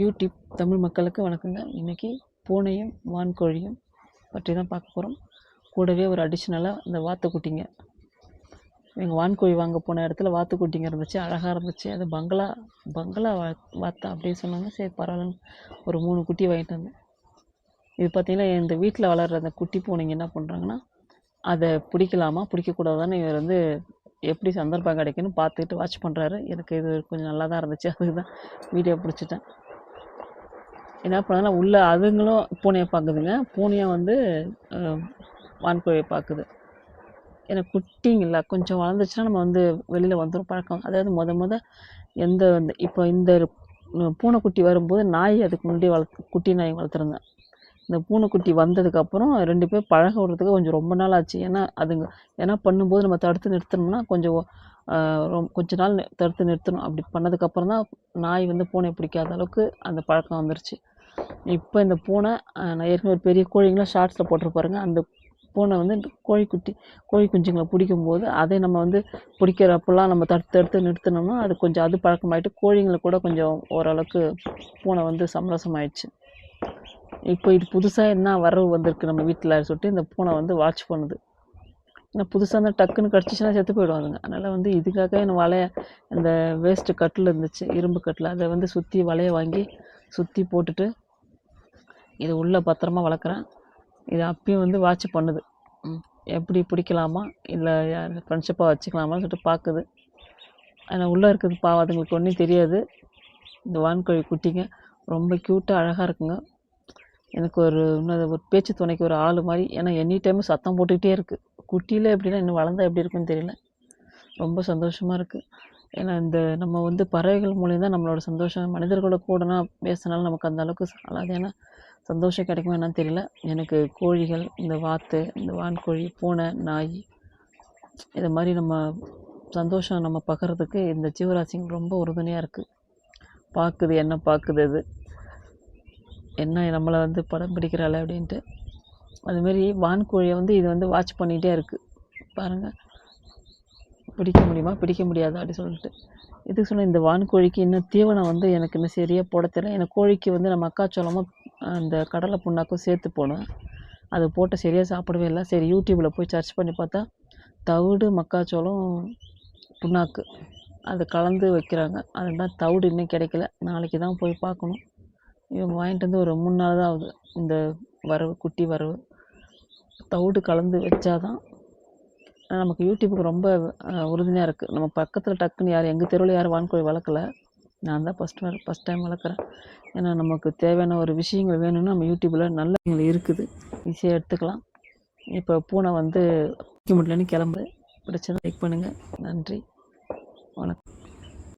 YouTube Tamil மக்களுக்கு வணக்கங்க. இன்றைக்கி பூனையும் வான்கோழியும் பற்றி தான் பார்க்க போகிறோம். கூடவே ஒரு அடிஷ்னலாக இந்த வாத்துக்குட்டிங்க, எங்கள் வான்கோழி வாங்க போன இடத்துல வாத்துக்குட்டிங்க இருந்துச்சு, அழகாக இருந்துச்சு. அது பங்களா வாத்தா அப்படின்னு சொன்னாங்க. சரி பரவாயில்லன்னு ஒரு 3 குட்டி வாங்கிட்டு வந்தேன். இது பார்த்திங்கன்னா இந்த வீட்டில் வளர்கிற அந்த குட்டி பூனைங்க என்ன பண்ணுறாங்கன்னா, அதை பிடிக்கலாமா பிடிக்கக்கூடாதான்னு இவர் வந்து எப்படி சந்தர்ப்பம் கிடைக்குன்னு பார்த்துக்கிட்டு வாட்ச் பண்ணுறாரு. எனக்கு இது கொஞ்சம் நல்லா தான் இருந்துச்சு, அதுக்கு தான் வீடியோ பிடிச்சிட்டேன். என்ன பண்ணாலும் உள்ளே அதுங்களும் பூனையை பார்க்குதுங்க, பூனையும் வந்து வான்கோழியை பார்க்குது. ஏன்னா குட்டிங்களா கொஞ்சம் வளர்ந்துச்சுன்னா நம்ம வந்து வெளியில் வந்துடும் பழக்கம். அதாவது முத எந்த இப்போ இந்த பூனைக்குட்டி வரும்போது நாய் அதுக்கு முன்னாடி குட்டி நாய் வளர்த்துருந்தேன். இந்த பூனைக்குட்டி வந்ததுக்கப்புறம் 2 பேர் பழக விடுறதுக்கு கொஞ்சம் ரொம்ப நாள் ஆச்சு. ஏன்னா அதுங்க ஏன்னா பண்ணும்போது நம்ம தடுத்து நிறுத்தணும்னா கொஞ்ச நாள் தடுத்து நிறுத்தணும். அப்படி பண்ணதுக்கப்புறம் தான் நாய் வந்து பூனை பிடிக்காத அளவுக்கு அந்த பழக்கம் வந்துருச்சு. இப்போ இந்த பூனை நான் ஏற்கனவே ஒரு பெரிய கோழிங்களாம் ஷார்ட்ஸில் போட்டிருப்பாருங்க. அந்த பூனை வந்து கோழி குஞ்சுங்களை பிடிக்கும்போது அதை நம்ம வந்து பிடிக்கிறப்பெல்லாம் நம்ம தடுத்து நிறுத்தினோம்னா அது கொஞ்சம் அது பழக்கமாயிட்டு கோழிங்களை கூட கொஞ்சம் ஓரளவுக்கு பூனை வந்து சமரசமாயிடுச்சு. இப்போ இது புதுசாக என்ன வரவு வந்திருக்கு நம்ம வீட்டில் சொல்லிட்டு இந்த பூனை வந்து வாட்ச் பண்ணுது. ஏன்னா புதுசாக இருந்தால் டக்குன்னு கடிச்சிச்சுன்னா செத்து போயிடுவாங்க. அதனால் வந்து இதுக்காக எனக்கு இந்த வேஸ்ட்டு கட்டில் இருந்துச்சு, இரும்பு கட்டில், அதை வந்து சுற்றி வலையை வாங்கி சுற்றி போட்டுட்டு இது உள்ளே பத்திரமா வளர்க்குறேன். இது அப்பயும் வந்து வாட்ச் பண்ணுது, எப்படி பிடிக்கலாமா இல்லை யார் ஃப்ரெண்ட்ஷிப்பாக வச்சுக்கலாமான்னு சொல்லிட்டு பார்க்குது. ஆனால் உள்ளே இருக்குது பாவம், அதுங்களுக்கு ஒன்றும் தெரியாது. இந்த வான்கோழி குட்டிங்க ரொம்ப க்யூட்டாக அழகாக இருக்குங்க. எனக்கு ஒரு பேச்சு துணைக்கு ஒரு ஆள் மாதிரி. ஏன்னா எனி டைமும் சத்தம் போட்டுக்கிட்டே இருக்குது. குட்டியில் எப்படின்னா இன்னும் வளர்ந்தா எப்படி இருக்குன்னு தெரியல. ரொம்ப சந்தோஷமாக இருக்குது. ஏன்னா இந்த நம்ம வந்து பறவைகள் மூலியம் தான் நம்மளோட சந்தோஷம். மனிதர்களோட கூடனா பேசினாலும் நமக்கு அந்த அளவுக்கு அதாவது ஏன்னா சந்தோஷம் கிடைக்குமா என்னன்னு தெரியல. எனக்கு கோழிகள், இந்த வாத்து, இந்த வான்கோழி, பூனை, நாய், இது மாதிரி நம்ம சந்தோஷம் நம்ம பகிர்றதுக்கு இந்த ஜீவராசிங்க ரொம்ப உறுதுணையாக இருக்குது. பார்க்குது, என்ன பார்க்குது, அது என்ன நம்மளை வந்து படம் பிடிக்கிறாள் அப்படின்ட்டு. அதுமாரி வான்கோழியை வந்து இது வந்து வாட்ச் பண்ணிகிட்டே இருக்குது. பாருங்கள், பிடிக்க முடியுமா பிடிக்க முடியாதா அப்படி சொல்லிட்டு. இதுக்கு சொன்ன இந்த வான்கோழிக்கு இன்னும் தீவனம் வந்து எனக்கு இன்னும் சரியாக போட தெரியல. எனக்கு கோழிக்கு வந்து நம்ம மக்காச்சோளமும் அந்த கடலை புண்ணாக்கும் சேர்த்து போடுவேன். அது போட்டு சரியாக சாப்பிடவே இல்லை. சரி யூடியூப்பில் போய் சர்ச் பண்ணி பார்த்தா தவிடு, மக்காச்சோளம், புண்ணாக்கு அது கலந்து வைக்கிறாங்க. அதுதான் தவிடு இன்னும் கிடைக்கல. நாளைக்கு தான் போய் பார்க்கணும். இவங்க வாங்கிட்டு வந்து ஒரு 3 நாள் தான் ஆகுது. இந்த குட்டி வரவு தவிடு கலந்து வச்சாதான் நமக்கு யூடியூப்புக்கு ரொம்ப உறுதுணையாக இருக்குது. நம்ம பக்கத்தில் டக்குன்னு எங்கள் தெருவில் யாரும் வான்கோழி வளர்க்கலை. நான் தான் ஃபஸ்ட் டைம் வளர்க்குறேன். ஏன்னா நமக்கு தேவையான ஒரு விஷயங்கள் வேணும்னா நம்ம யூடியூப்பில் நல்ல விஷயங்கள் இருக்குது, ஈஸியாக எடுத்துக்கலாம். இப்போ பூனை வந்து முடியலன்னு கிளம்புது. பிடிச்சதை லைக் பண்ணுங்கள். நன்றி, வணக்கம்.